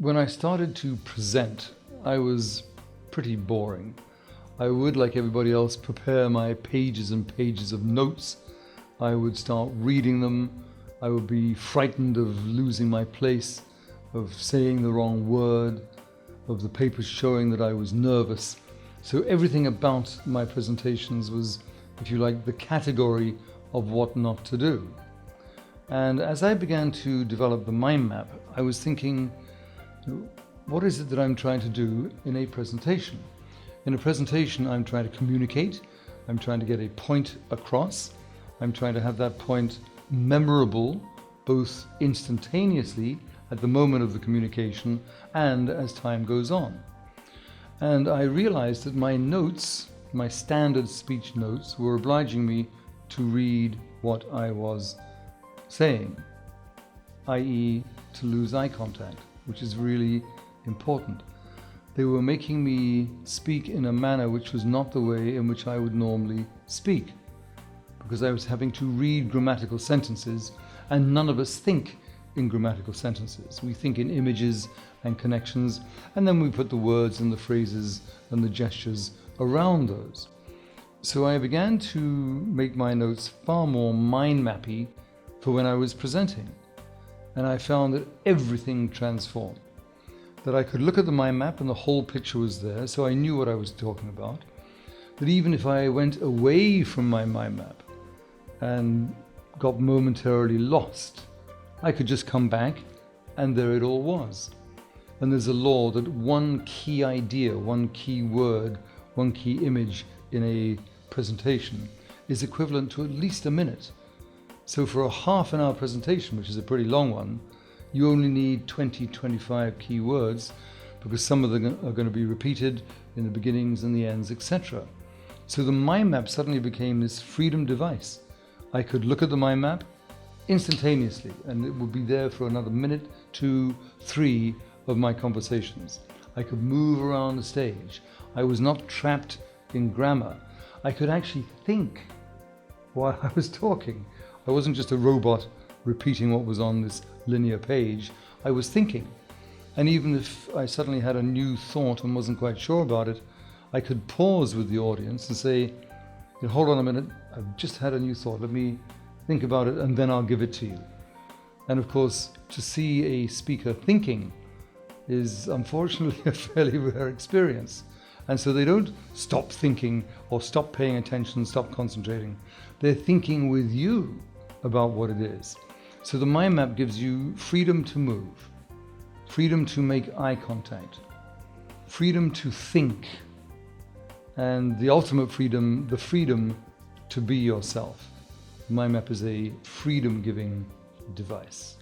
When I started to present, I was pretty boring. I would, like everybody else, prepare my pages and pages of notes. I would start reading them. I would be frightened of losing my place, of saying the wrong word, of the papers showing that I was nervous. So everything about my presentations was, if you like, the category of what not to do. And as I began to develop the mind map, I was thinking, what is it that I'm trying to do in a presentation? In a presentation, I'm trying to communicate. I'm trying to get a point across. I'm trying to have that point memorable, both instantaneously at the moment of the communication and as time goes on. And I realized that my notes, my standard speech notes, were obliging me to read what I was saying, i.e. to lose eye contact, which is really important. They were making me speak in a manner which was not the way in which I would normally speak, because I was having to read grammatical sentences, and none of us think in grammatical sentences. We think in images and connections, and then we put the words and the phrases and the gestures around those. So I began to make my notes far more mind-mappy for when I was presenting. And I found that everything transformed. That I could look at the mind map and the whole picture was there, so I knew what I was talking about. That even if I went away from my mind map and got momentarily lost, I could just come back and there it all was. And there's a law that one key idea, one key word, one key image in a presentation is equivalent to at least a minute. So for a half an hour presentation, which is a pretty long one, you only need 20-25 key words, because some of them are going to be repeated in the beginnings and the ends, etc. So the mind map suddenly became this freedom device. I could look at the mind map instantaneously, and it would be there for another minute, 2, 3 of my conversations. I could move around the stage. I was not trapped in grammar. I could actually think while I was talking. I wasn't just a robot repeating what was on this linear page. I was thinking. And even if I suddenly had a new thought and wasn't quite sure about it, I could pause with the audience and say, hold on a minute, I've just had a new thought. Let me think about it and then I'll give it to you. And of course, to see a speaker thinking is unfortunately a fairly rare experience. And so they don't stop thinking or stop paying attention, stop concentrating. They're thinking with you about what it is. So the mind map gives you freedom to move, freedom to make eye contact, freedom to think, and the ultimate freedom, the freedom to be yourself. The mind map is a freedom-giving device.